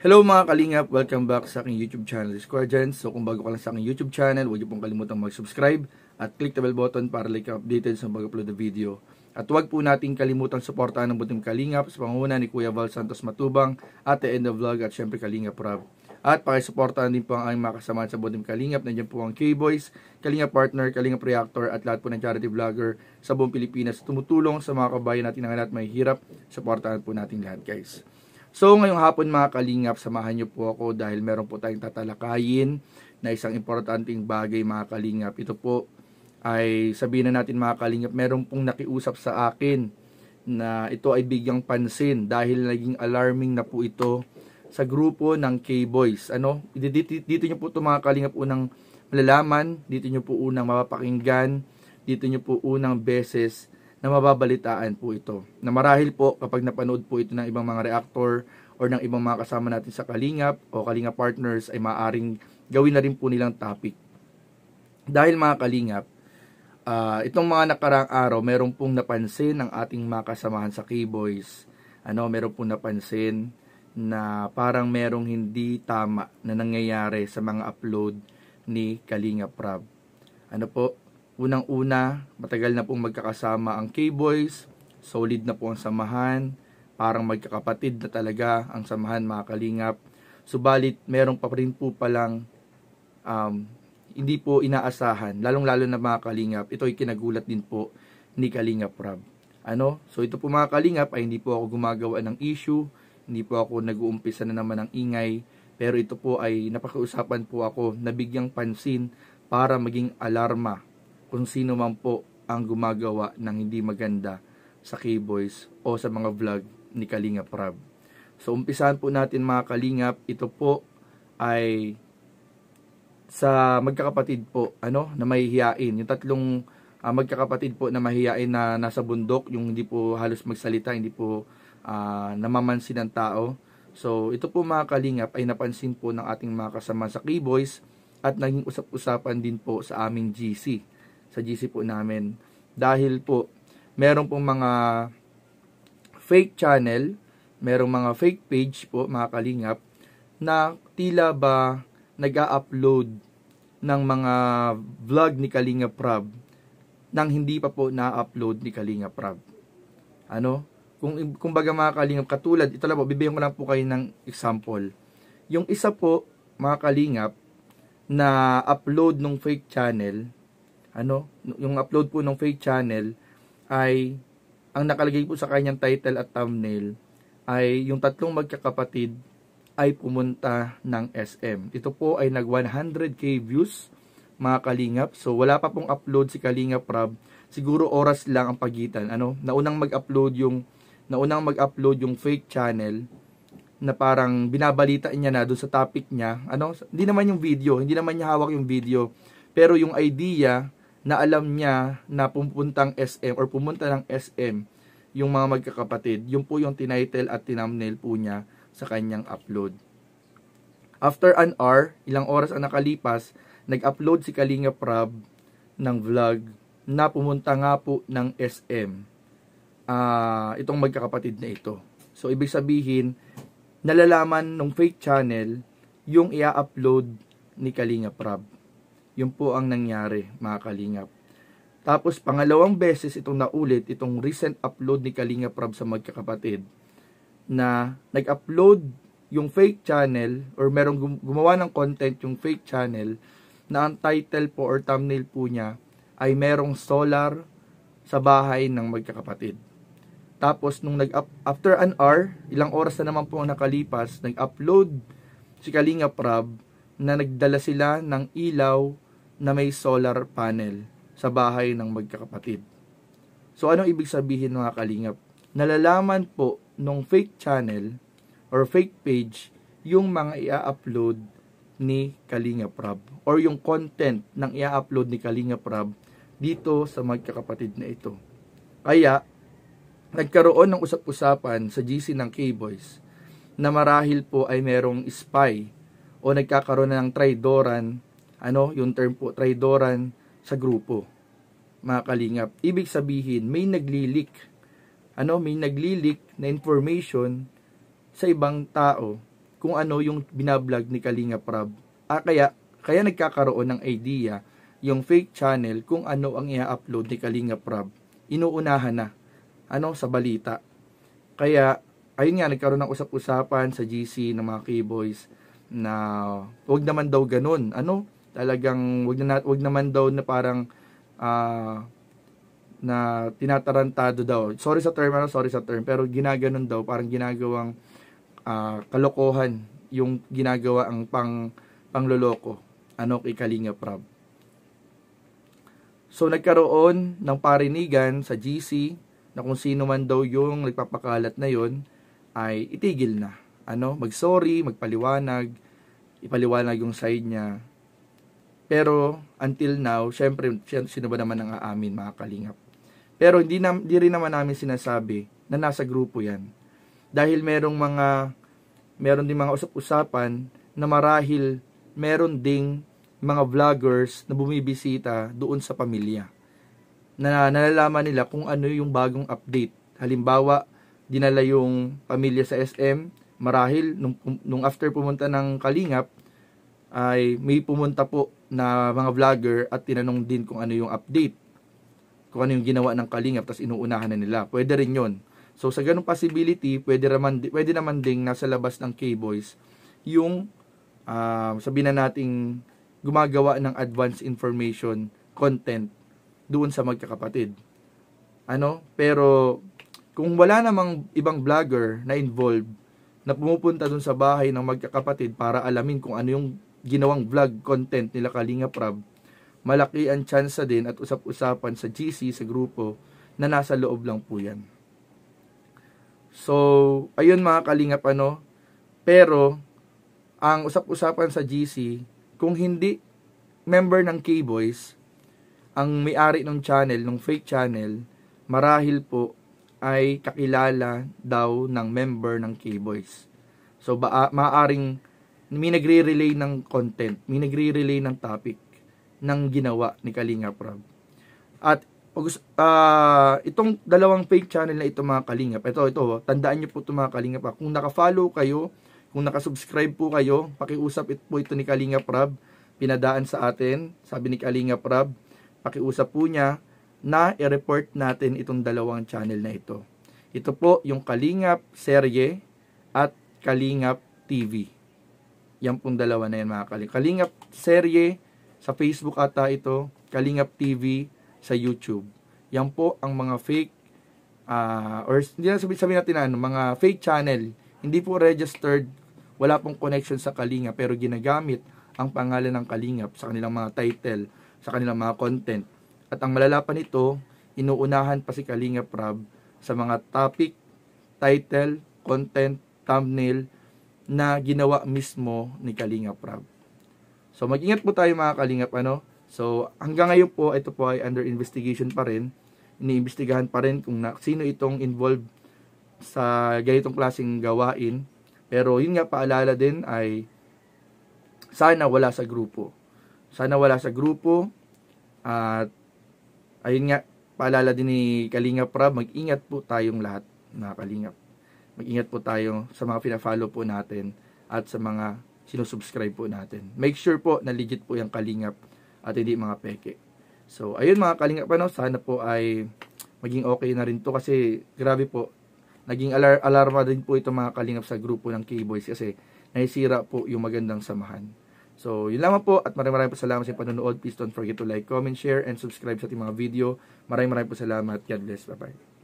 Hello mga kalingap, welcome back sa aking YouTube channel, Square Gens. So kung bago ka lang sa aking YouTube channel, huwag niyo pong kalimutang mag-subscribe at click the bell button para like updated sa mag-upload na video. At huwag po nating kalimutang suportahan ng Butim Kalingap sa pangunguna ni Kuya Val Santos Matubang at The End of Vlog at syempre Kalingap Rob. At pakisuportahan din po ang aming mga kasamahan sa Butim Kalingap. Nandiyan po ang K-Boys, Kalingap Partner, Kalingap Reactor at lahat po ng charity vlogger sa buong Pilipinas tumutulong sa mga kabayan natin na may hirap. Suportahan po natin lahat, guys. So ngayong hapon mga kalingap, samahan niyo po ako dahil meron po tayong tatalakayin na isang importanteng bagay mga kalingap. Ito po ay sabihin na natin mga kalingap, meron pong nakiusap sa akin na ito ay bigyang pansin dahil naging alarming na po ito sa grupo ng K-Boys. Dito niyo po ito mga kalingap unang malalaman, dito niyo po unang mapapakinggan, dito niyo po unang beses na mababalitaan po ito. Na marahil po kapag napanood po ito ng ibang mga reactor or ng ibang mga kasama natin sa Kalingap o Kalingap Partners ay maaaring gawin na rin po nilang topic. Dahil mga Kalingap, itong mga nakaraang araw, meron pong napansin ng ating mga kasamahan sa K-Boys. Meron pong napansin na parang merong hindi tama na nangyayari sa mga upload ni Kalingap Rob. Unang-una, matagal na pong magkakasama ang K-Boys, solid na po ang samahan, parang magkakapatid na talaga ang samahan mga kalingap. Subalit, meron pa rin po palang hindi po inaasahan, lalong-lalo na mga kalingap, ito ay kinagulat din po ni Kalingap Rob. So ito po mga kalingap ay hindi po ako gumagawa ng issue, hindi po ako nag-uumpisa na naman ng ingay, pero ito po ay napakiusapan po ako, nabigyang pansin para maging alarma kung sino man po ang gumagawa ng hindi maganda sa K-Boys o sa mga vlog ni Kalingap Rob. So umpisahan po natin mga kalingap, ito po ay sa magkakapatid po na mahihiyain. Yung tatlong magkakapatid po na mahihiyain na nasa bundok, yung hindi po halos magsalita, hindi po namamansin ng tao. So ito po mga kalingap ay napansin po ng ating mga kasama sa K-Boys at naging usap-usapan din po sa aming GC. Sa GC po namin. Dahil po, meron pong mga fake channel, merong mga fake page po, mga kalingap, na tila ba nag-a-upload ng mga vlog ni Kalingap Rob nang hindi pa po na-upload ni Kalingap Rob. Kung baga mga kalingap, katulad, ito lang po, bibigyan ko lang po kayo ng example. Yung isa po, mga kalingap, na upload ng fake channel, yung upload po ng fake channel ay ang nakalagay po sa kanyang title at thumbnail ay yung tatlong magkakapatid ay pumunta ng SM. Ito po ay nag 100k views mga kalingap. So wala pa pong upload si Kalingap Rob. Siguro oras lang ang pagitan. Naunang mag-upload yung fake channel na parang binabalitaan niya na doon sa topic niya. Hindi naman niya hawak yung video. Pero yung idea na alam niya na pupuntang SM or pumunta ng SM yung mga magkakapatid, yun po yung tinitle at tinumnail po niya sa kanyang upload. After an hour, ilang oras ang nakalipas, nag-upload si Kalingap Rob ng vlog na pumunta nga po ng SM itong magkakapatid na ito. So ibig sabihin, nalalaman ng fake channel yung i-upload ni Kalingap Rob. Yun po ang nangyari mga kalingap. Tapos pangalawang beses itong naulit, itong recent upload ni Kalingap Rob sa magkakapatid na nag-upload yung fake channel or merong gumawa ng content yung fake channel na ang title po or thumbnail po niya ay merong solar sa bahay ng magkakapatid. Tapos nung after an hour, ilang oras na naman po ang nakalipas, nag-upload si Kalingap Rob na nagdala sila ng ilaw na may solar panel sa bahay ng magkakapatid. So anong ibig sabihin mga kalingap? Nalalaman po nung fake channel or fake page yung mga i-upload ni Kalingap Rob or yung content ng i-upload ni Kalingap Rob dito sa magkakapatid na ito. Kaya nagkaroon ng usap-usapan sa GC ng K-Boys na marahil po ay merong spy o nagkakaroon na ng traidoran, yung term po, traidoran sa grupo. Mga kalingap, ibig sabihin, may naglilik may naglilik na information sa ibang tao kung ano yung binablog ni Kalinga Prab. Kaya nagkakaroon ng idea yung fake channel kung ano ang i-upload ni Kalinga Prab. Inuunahan na sa balita. Kaya ayun nga, nagkaroon ng usap-usapan sa GC ng mga K-boys na wag naman daw ganun. Talagang wag naman daw na parang na tinatarantado daw. Sorry sa term, pero ginaganon daw, parang ginagawang kalokohan yung ginagawa ang pangloloko kay Kalinga Prab. So nagkaroon ng parinigan sa GC na kung sino man daw yung nagpapakalat na yon ay itigil na. Mag-sorry, ipaliwanag yung side niya. Pero until now, syempre sino ba naman ang aamin, mga kalingap? Pero hindi rin naman namin sinasabi na nasa grupo 'yan. Dahil meron din mga usap-usapan na marahil meron ding mga vloggers na bumibisita doon sa pamilya. Na nalalaman nila kung ano yung bagong update. Halimbawa, dinala yung pamilya sa SM, marahil nung after pumunta ng Kalingap, ay may pumunta po na mga vlogger at tinanong din kung ano yung update. Kung ano yung ginawa ng Kalingap, tapos inuunahan na nila. Pwede rin yun. So sa ganung possibility, pwede naman ding nasa labas ng K-Boys yung sabihin na nating gumagawa ng advanced information content doon sa magkakapatid. Pero kung wala namang ibang vlogger na involved na pumupunta doon sa bahay ng magkakapatid para alamin kung ano yung ginawang vlog content nila Kalinga Prab, malaki ang chance din at usap-usapan sa GC, sa grupo, na nasa loob lang po yan. So, ayun mga Kalingap, pero ang usap-usapan sa GC, kung hindi member ng K-Boys, ang may-ari ng channel, ng fake channel, marahil po ay kakilala daw ng member ng K-Boys. So, maaaring may nagre-relay ng content, may nagre-relay ng topic ng ginawa ni Kalinga Prab. At itong dalawang fake channel na ito, mga Kalingap, ito, tandaan nyo po ito, mga Kalingap. Kung naka-follow kayo, kung naka-subscribe po kayo, pakiusap po ito ni Kalinga Prab, pinadaan sa atin, sabi ni Kalinga Prab, pakiusap po niya na i-report natin itong dalawang channel na ito. Ito po yung Kalingap Serye at Kalingap TV. Yan pong dalawa na yan, mga Kalingap. Kalingap Serye sa Facebook ata ito, Kalingap TV sa YouTube. Yan po ang mga fake or hindi na sabihin natin mga fake channel. Hindi po registered, wala pong connection sa Kalingap, pero ginagamit ang pangalan ng Kalingap sa kanilang mga title, sa kanilang mga content. At ang malala pa nito, inuunahan pa si Kalinga Prab sa mga topic, title, content, thumbnail na ginawa mismo ni Kalinga Prab. So mag-ingat po tayo, mga Kalingap. So hanggang ngayon po, ito po ay under investigation pa rin. Iniimbestigahan pa rin kung sino itong involved sa ganitong klaseng gawain. Pero yun nga, paalala din ay sana wala sa grupo. Sana wala sa grupo. At ayun nga, paalala din ni Kalinga Prab, mag-ingat po tayong lahat, mga Kalingap. Mag-ingat po tayo sa mga pina-follow po natin at sa mga sinusubscribe po natin. Make sure po na legit po yung Kalingap at hindi mga peke. So, ayun mga Kalingap, sana po ay maging okay na rin to kasi grabe po, naging alarma din po ito, mga Kalingap, sa grupo ng K-Boys kasi naisira po yung magandang samahan. So, yun lamang po at maraming po salamat sa panonood. Please don't forget to like, comment, share, and subscribe sa ating mga video. Maraming po salamat. God bless. Bye-bye.